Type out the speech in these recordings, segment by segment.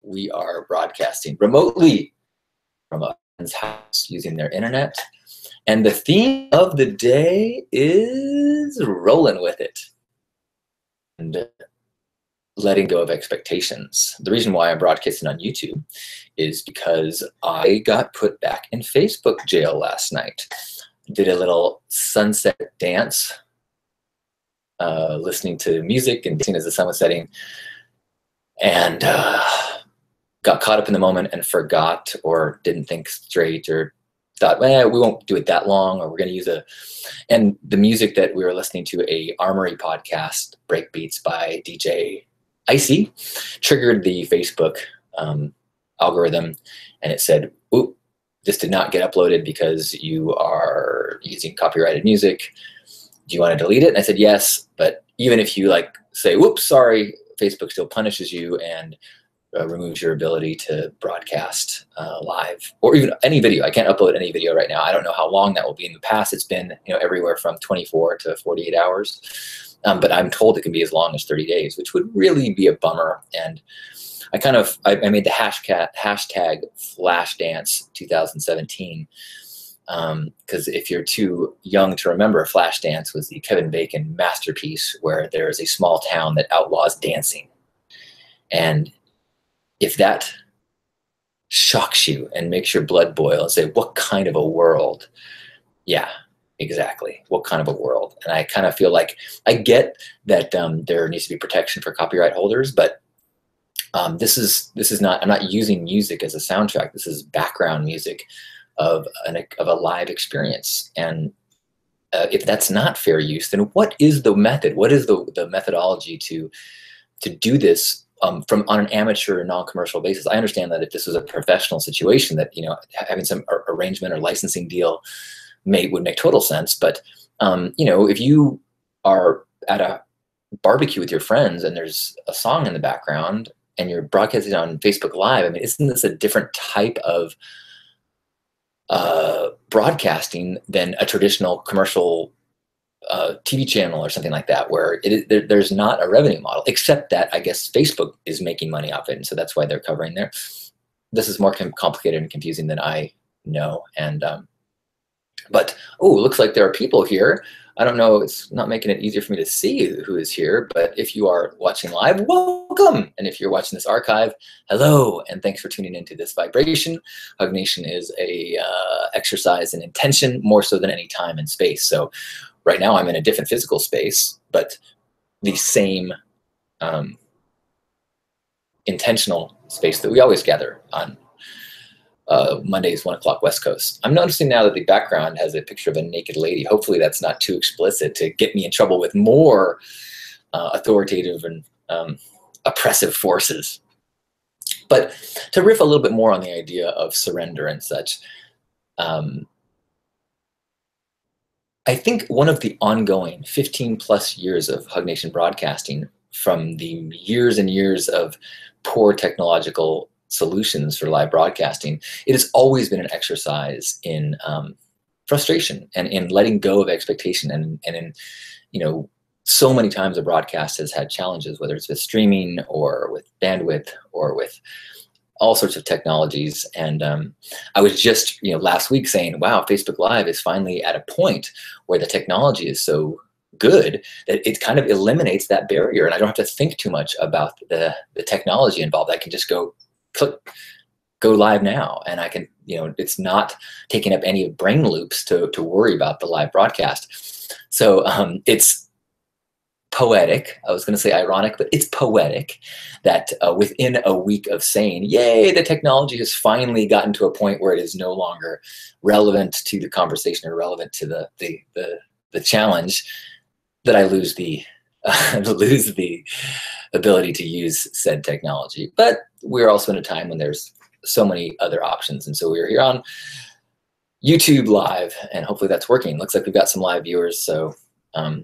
we are broadcasting remotely from a friend's house using their internet. And the theme of the day is rolling with it and letting go of expectations. The reason why I'm broadcasting on YouTube is because I got put back in Facebook jail last night. Did a little sunset dance, listening to music and dancing as the sun was setting, and got caught up in the moment and forgot or didn't think straight or thought, well, we won't do it that long, or we're going to use and the music that we were listening to, a Armory podcast, Breakbeats by DJ Icy, triggered the Facebook algorithm, and it said, oop, this did not get uploaded because you are using copyrighted music. Do you want to delete it? And I said, yes, but even if you say, whoops, sorry, Facebook still punishes you and removes your ability to broadcast live, or even any video. I can't upload any video right now. I don't know how long that will be. In the past, it's been everywhere from 24 to 48 hours. But I'm told it can be as long as 30 days, which would really be a bummer. And I made the hashtag Flashdance 2017, because if you're too young to remember, Flashdance was the Kevin Bacon masterpiece where there is a small town that outlaws dancing. And if that shocks you and makes your blood boil and say, what kind of a world? Yeah, exactly. What kind of a world? And I kind of feel like I get that there needs to be protection for copyright holders, but this is not, I'm not using music as a soundtrack. This is background music of a live experience. And if that's not fair use, then what is the method? What is the methodology to do this on an amateur, non-commercial basis? I understand that if this was a professional situation, that having some arrangement or licensing deal would make total sense. But if you are at a barbecue with your friends and there's a song in the background and you're broadcasting on Facebook Live, I mean, isn't this a different type of broadcasting than a traditional commercial TV channel or something like that, where there's not a revenue model, except that I guess Facebook is making money off it, and so that's why they're covering there. This is more complicated and confusing than I know, and but looks like there are people here. I don't know, it's not making it easier for me to see who is here, but if you are watching live, welcome, and if you're watching this archive, hello, and thanks for tuning into this vibration. Hug Nation is a exercise in intention more so than any time and space. So right now I'm in a different physical space, but the same intentional space that we always gather on Mondays, 1 o'clock West Coast. I'm noticing now that the background has a picture of a naked lady. Hopefully that's not too explicit to get me in trouble with more authoritative and oppressive forces. But to riff a little bit more on the idea of surrender and such, I think one of the ongoing 15 plus years of Hug Nation broadcasting, from the years and years of poor technological solutions for live broadcasting, it has always been an exercise in frustration and in letting go of expectation, and in, so many times a broadcast has had challenges, whether it's with streaming or with bandwidth or with all sorts of technologies. And I was just last week saying, wow, Facebook Live is finally at a point where the technology is so good that it kind of eliminates that barrier, and I don't have to think too much about the technology involved. I can just go live now, and I can, it's not taking up any brain loops to worry about the live broadcast. So it's poetic. I was going to say ironic, but it's poetic that within a week of saying, yay, the technology has finally gotten to a point where it is no longer relevant to the conversation or relevant to the challenge, that I lose the ability to use said technology. But we're also in a time when there's so many other options, and so we're here on YouTube Live, and hopefully that's working. Looks like we've got some live viewers, so I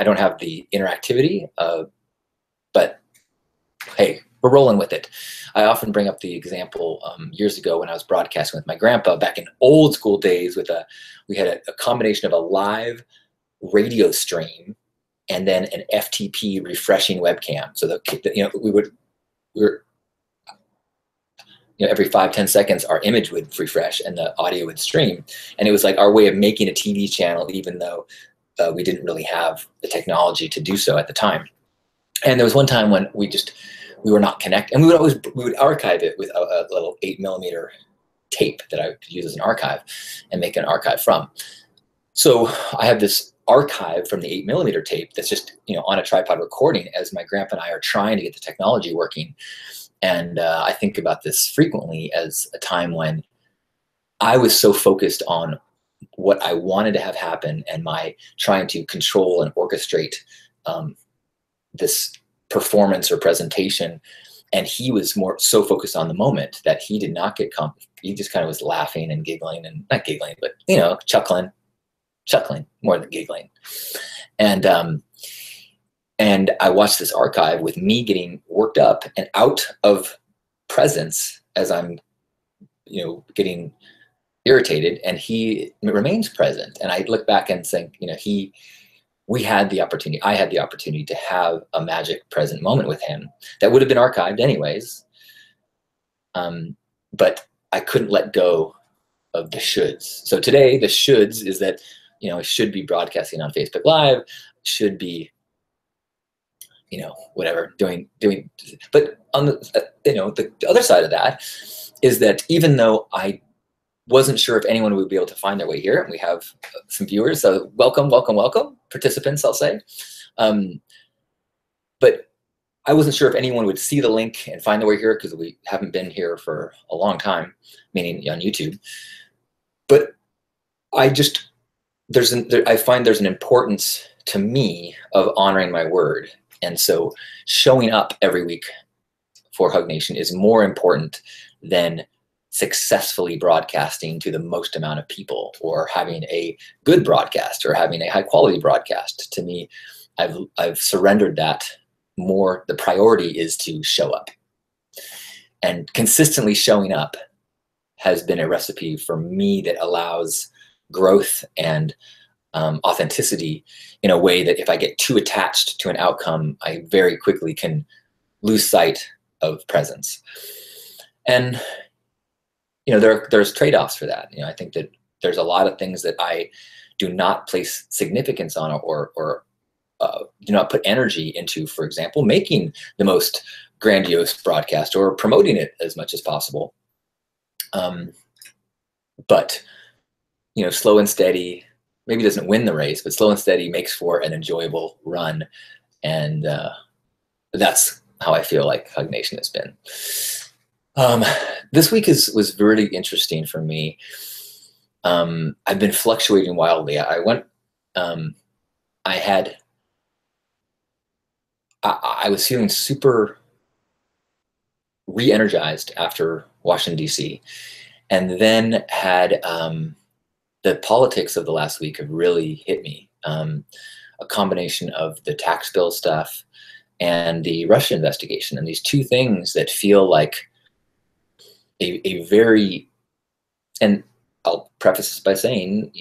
don't have the interactivity, but hey, we're rolling with it. I often bring up the example years ago when I was broadcasting with my grandpa back in old school days. We had a combination of a live radio stream and then an FTP refreshing webcam. So we were every 5-10 seconds, our image would refresh and the audio would stream. And it was like our way of making a TV channel, even though we didn't really have the technology to do so at the time. And there was one time when we were not connected, and we would archive it with a little 8mm tape that I could use as an archive and make an archive from. So I have this archive from the 8mm tape that's just on a tripod recording as my grandpa and I are trying to get the technology working. And I think about this frequently as a time when I was so focused on what I wanted to have happen and my trying to control and orchestrate this performance or presentation. And he was so focused on the moment that he did not get he just kind of was laughing and giggling, and not giggling, but chuckling more than giggling. And I watched this archive with me getting worked up and out of presence as I'm, getting irritated, and he remains present. And I look back and think, I had the opportunity to have a magic present moment with him that would have been archived anyways. But I couldn't let go of the shoulds. So today the shoulds is that, I should be broadcasting on Facebook Live, should be, whatever, doing, but on the other side of that is that even though I wasn't sure if anyone would be able to find their way here, and we have some viewers, so welcome, participants, I'll say. But I wasn't sure if anyone would see the link and find their way here because we haven't been here for a long time, meaning on YouTube. But I find there's an importance to me of honoring my word. And so showing up every week for Hug Nation is more important than successfully broadcasting to the most amount of people, or having a good broadcast, or having a high quality broadcast. To me, I've surrendered that more. The priority is to show up, and consistently showing up has been a recipe for me that allows growth and authenticity in a way that if I get too attached to an outcome, I very quickly can lose sight of presence. And there's trade-offs for that. I think that there's a lot of things that I do not place significance on, or do not put energy into. For example, making the most grandiose broadcast or promoting it as much as possible. But slow and steady maybe doesn't win the race, but slow and steady makes for an enjoyable run, and that's how I feel like Hug Nation has been. This week was really interesting for me. I've been fluctuating wildly. I was feeling super re-energized after Washington, D.C., and then had the politics of the last week have really hit me. A combination of the tax bill stuff and the Russia investigation, and these two things that feel like a very, and I'll preface this by saying,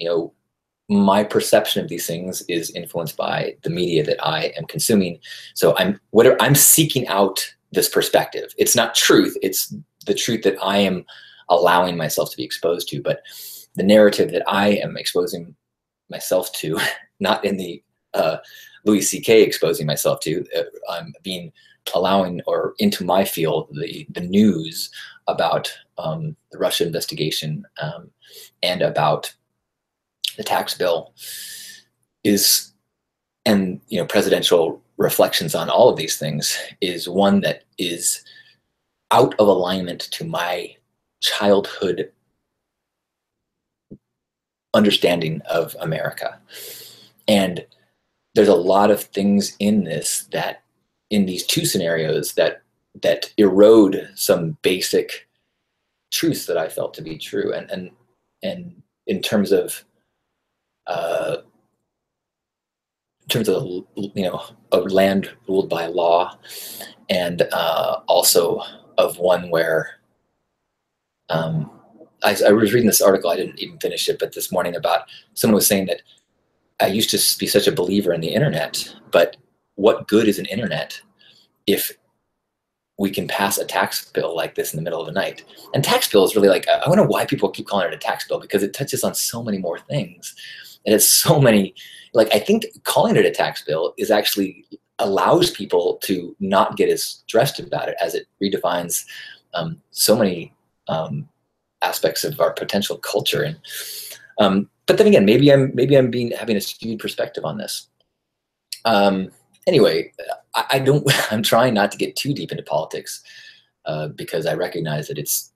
my perception of these things is influenced by the media that I am consuming. So I'm seeking out this perspective. It's not truth. It's the truth that I am allowing myself to be exposed to, but the narrative that I am exposing myself to, not in the Louis C.K. exposing myself to, I'm allowing or into my field the news about the Russia investigation and about the tax bill and presidential reflections on all of these things is one that is out of alignment to my childhood understanding of America. And there's a lot of things in these two scenarios that erode some basic truths that I felt to be true. And in terms of a land ruled by law, and also of one where I was reading this article, I didn't even finish it, but this morning, about someone was saying that I used to be such a believer in the internet, but what good is an internet if we can pass a tax bill like this in the middle of the night. And tax bill is really like, I wonder why people keep calling it a tax bill, because it touches on so many more things. And it's so many, like, I think calling it a tax bill is actually allows people to not get as stressed about it, as it redefines so many aspects of our potential culture. And but then again, maybe I'm having a skewed perspective on this. Anyway, I'm trying not to get too deep into politics because I recognize that it's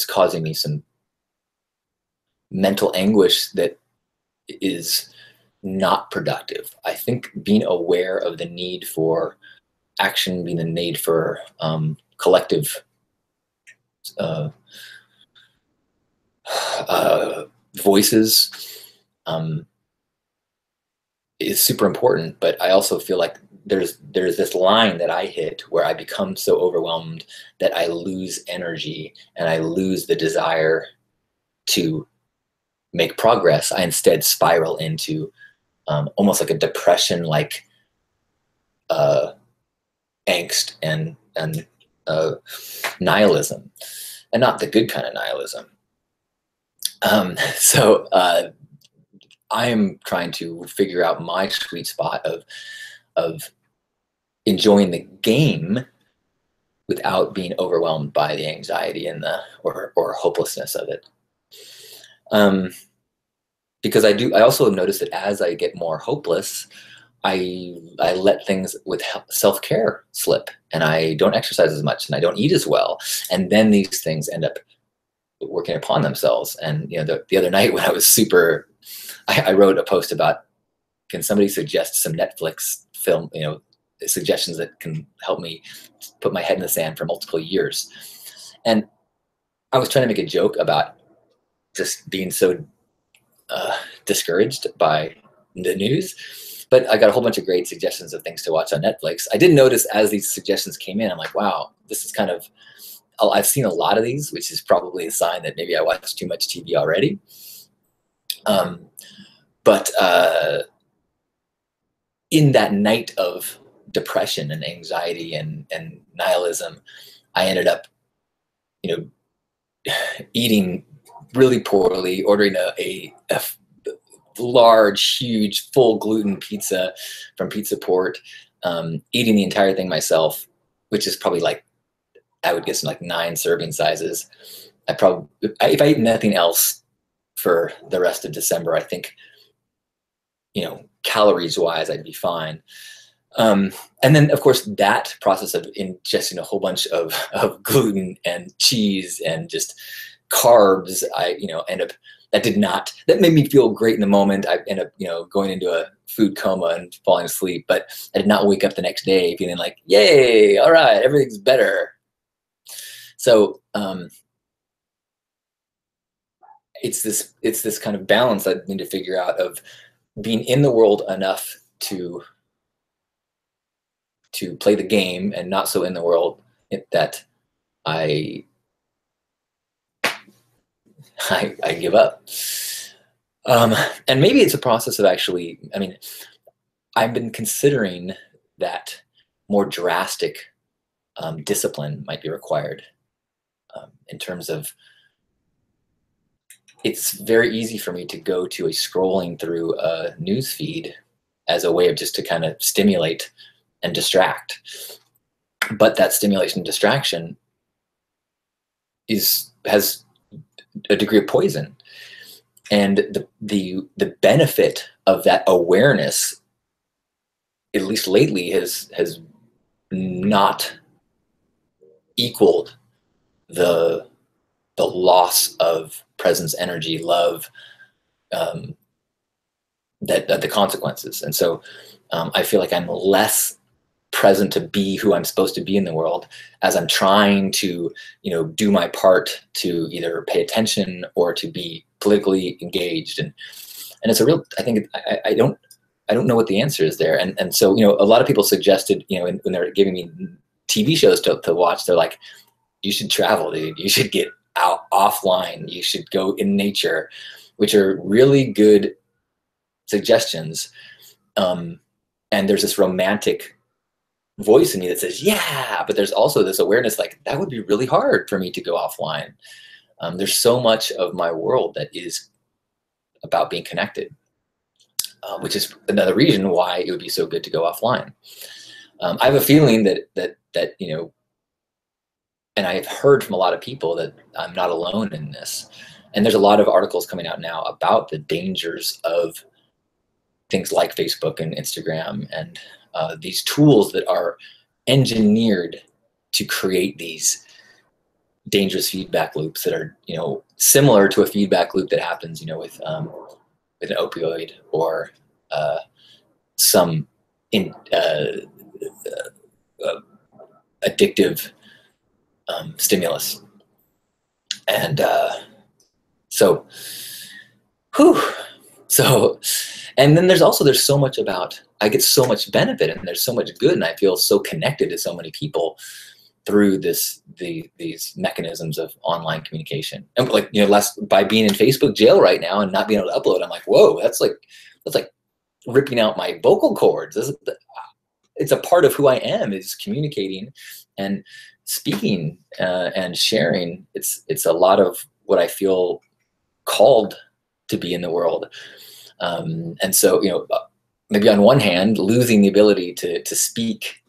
causing me some mental anguish that is not productive. I think being aware of the need for action, being the need for collective voices is super important. But I also feel like there's this line that I hit where I become so overwhelmed that I lose energy and I lose the desire to make progress. I instead spiral into almost like a depression, like angst and nihilism, and not the good kind of nihilism. So I am trying to figure out my sweet spot of enjoying the game without being overwhelmed by the anxiety and the or hopelessness of it. Because I also notice that as I get more hopeless, I let things with self-care slip, and I don't exercise as much, and I don't eat as well, and then these things end up working upon themselves. And the other night when I was super, I wrote a post about, can somebody suggest some Netflix film, suggestions that can help me put my head in the sand for multiple years. And I was trying to make a joke about just being so discouraged by the news, but I got a whole bunch of great suggestions of things to watch on Netflix. I did notice as these suggestions came in, I'm like, wow, this is kind of, I've seen a lot of these, which is probably a sign that maybe I watched too much TV already. But in that night of depression and anxiety and nihilism, I ended up, eating really poorly, ordering a large, huge, full gluten pizza from Pizza Port, eating the entire thing myself, which is probably like, I would guess like 9 serving sizes. If I eat nothing else for the rest of December, I think, calories wise, I'd be fine. And then of course that process of ingesting a whole bunch of gluten and cheese and just carbs, that made me feel great in the moment. I ended up, going into a food coma and falling asleep, but I did not wake up the next day feeling like, yay, all right, everything's better. So it's this kind of balance I need to figure out of being in the world enough to play the game and not so in the world that I give up. And maybe it's a process of actually, I've been considering that more drastic discipline might be required in terms of, it's very easy for me to go to a scrolling through a news feed as a way of just to kind of stimulate and distract. But that stimulation and distraction has a degree of poison. And the benefit of that awareness, at least lately, has not equaled the loss of presence, energy, love, that the consequences. And so I feel like I'm less present to be who I'm supposed to be in the world as I'm trying to, do my part to either pay attention or to be politically engaged. And it's a real, I think, I don't know what the answer is there. And so, a lot of people suggested, when they're giving me TV shows to watch, they're like, you should travel, dude. You should get out offline. You should go in nature, which are really good suggestions. And there's this romantic voice in me that says, yeah, but there's also this awareness like that would be really hard for me to go offline. There's so much of my world that is about being connected, which is another reason why it would be so good to go offline. I have a feeling that you know, and I've heard from a lot of people that I'm not alone in this. And there's a lot of articles coming out now about the dangers of things like Facebook and Instagram and these tools that are engineered to create these dangerous feedback loops that are, you know, similar to a feedback loop that happens, you know, with an opioid or some addictive stimulus. And so, whew, so, and then there's so much about, I get so much benefit and there's so much good and I feel so connected to so many people through these mechanisms of online communication. And like, you know, by being in Facebook jail right now and not being able to upload, I'm like, whoa, that's like ripping out my vocal cords. It's a part of who I am, is communicating and speaking and sharing. It's a lot of what I feel called to be in the world. And so, you know, maybe on one hand, losing the ability to speak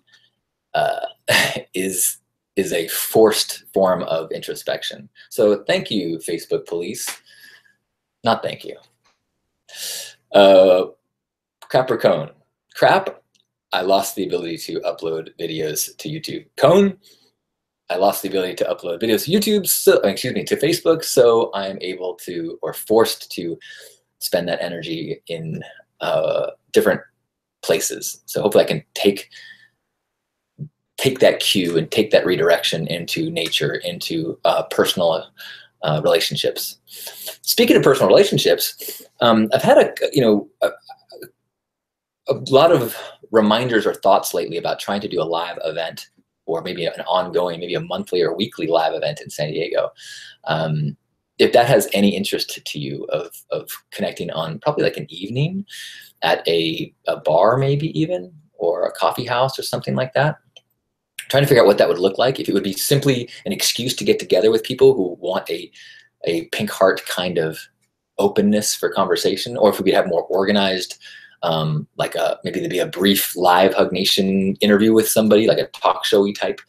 is a forced form of introspection. So thank you, Facebook police. Not thank you. Capricorn. Crap, I lost the ability to upload videos to YouTube. Cone, I lost the ability to upload videos to YouTube, to Facebook, so I'm able to, or forced to, spend that energy in different places. So hopefully I can take that cue and take that redirection into nature, into personal relationships. Speaking of personal relationships, I've had a lot of reminders or thoughts lately about trying to do a live event, or maybe an ongoing, maybe a monthly or weekly live event in San Diego. If that has any interest to you of connecting on probably like an evening at a bar, maybe even, or a coffee house or something like that. Trying to figure out what that would look like, if it would be simply an excuse to get together with people who want a pink heart kind of openness for conversation, or if we could have more organized, like maybe there'd be a brief live Hug Nation interview with somebody, like a talk showy type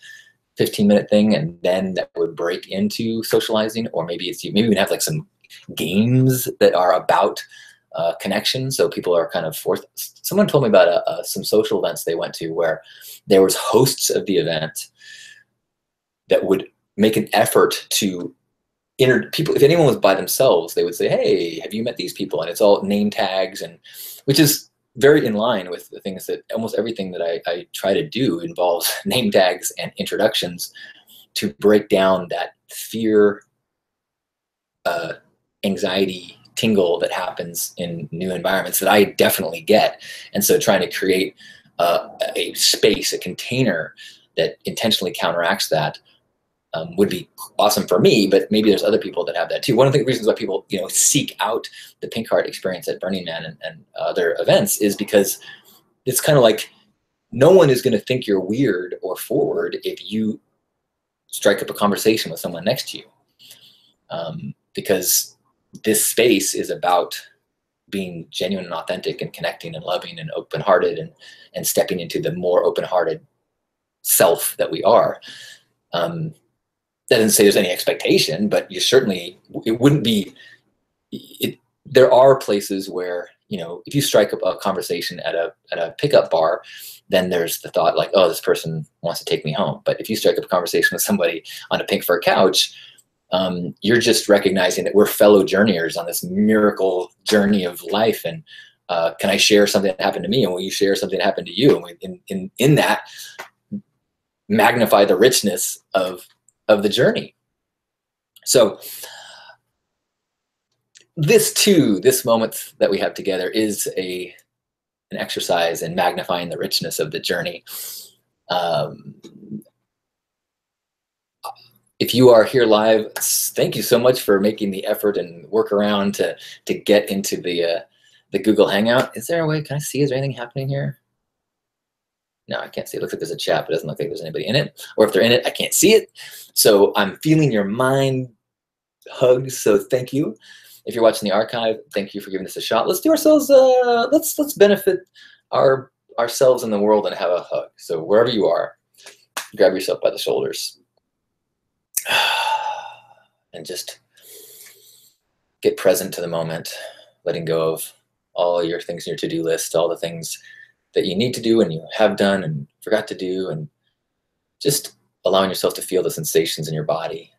15-minute thing, and then that would break into socializing. Or maybe maybe we can have like some games that are about connection, so people are kind of forced. Someone told me about some social events they went to where there was hosts of the event that would make an effort to people. If anyone was by themselves, they would say, hey, have you met these people? And it's all name tags, and which is very in line with the things that almost everything that I try to do involves name tags and introductions to break down that fear, anxiety, tingle that happens in new environments that I definitely get. And so trying to create a space, a container that intentionally counteracts that would be awesome for me, but maybe there's other people that have that too. One of the reasons why people, you know, seek out the Pink Heart experience at Burning Man and other events is because it's kind of like no one is going to think you're weird or forward if you strike up a conversation with someone next to you, because this space is about being genuine and authentic and connecting and loving and open-hearted and stepping into the more open-hearted self that we are. That doesn't say there's any expectation, but you certainly, it wouldn't be, there are places where, you know, if you strike up a conversation at a pickup bar, then there's the thought like, oh, this person wants to take me home. But if you strike up a conversation with somebody on a pink fur couch, you're just recognizing that we're fellow journeyers on this miracle journey of life. And can I share something that happened to me? And will you share something that happened to you? And in that, magnify the richness of the journey. So this moment that we have together is an exercise in magnifying the richness of the journey. If you are here live, thank you so much for making the effort and work around to get into the Google Hangout. Is there a way, can I see, is there anything happening here? No, I can't see it. It looks like there's a chat, but it doesn't look like there's anybody in it. Or if they're in it, I can't see it. So I'm feeling your mind hugs. So thank you. If you're watching the archive, thank you for giving this a shot. Let's do ourselves. Let's benefit ourselves in the world and have a hug. So wherever you are, grab yourself by the shoulders and just get present to the moment, letting go of all your things in your to-do list, all the things that you need to do and you have done and forgot to do, and just allowing yourself to feel the sensations in your body.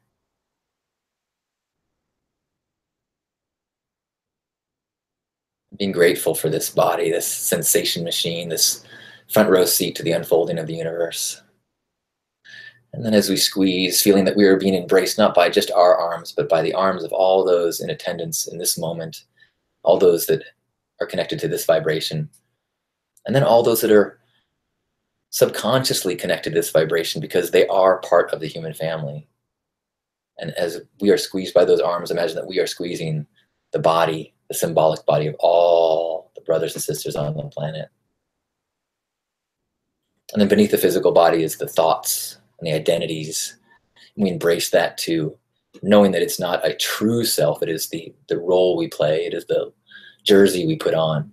Being grateful for this body, this sensation machine, this front row seat to the unfolding of the universe. And then as we squeeze, feeling that we are being embraced not by just our arms, but by the arms of all those in attendance in this moment, all those that are connected to this vibration, and then all those that are subconsciously connected to this vibration because they are part of the human family. And as we are squeezed by those arms, imagine that we are squeezing the body, the symbolic body of all the brothers and sisters on the planet. And then beneath the physical body is the thoughts and the identities. And we embrace that too, knowing that it's not a true self. It is the role we play. It is the jersey we put on.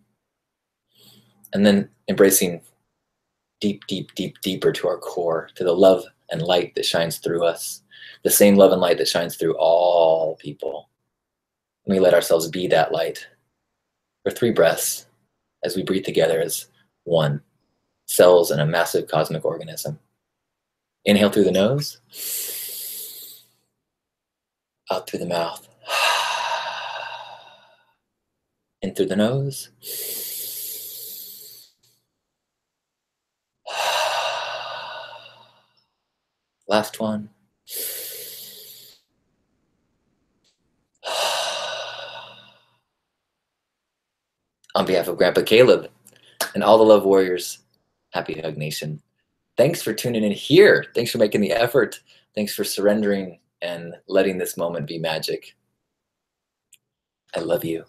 And then embracing deeper to our core, to the love and light that shines through us, the same love and light that shines through all people. And we let ourselves be that light for 3 breaths as we breathe together as one, cells in a massive cosmic organism. Inhale through the nose, out through the mouth, in through the nose, last one. On behalf of Grandpa Caleb and all the Love Warriors, happy Hug Nation. Thanks for tuning in here. Thanks for making the effort. Thanks for surrendering and letting this moment be magic. I love you.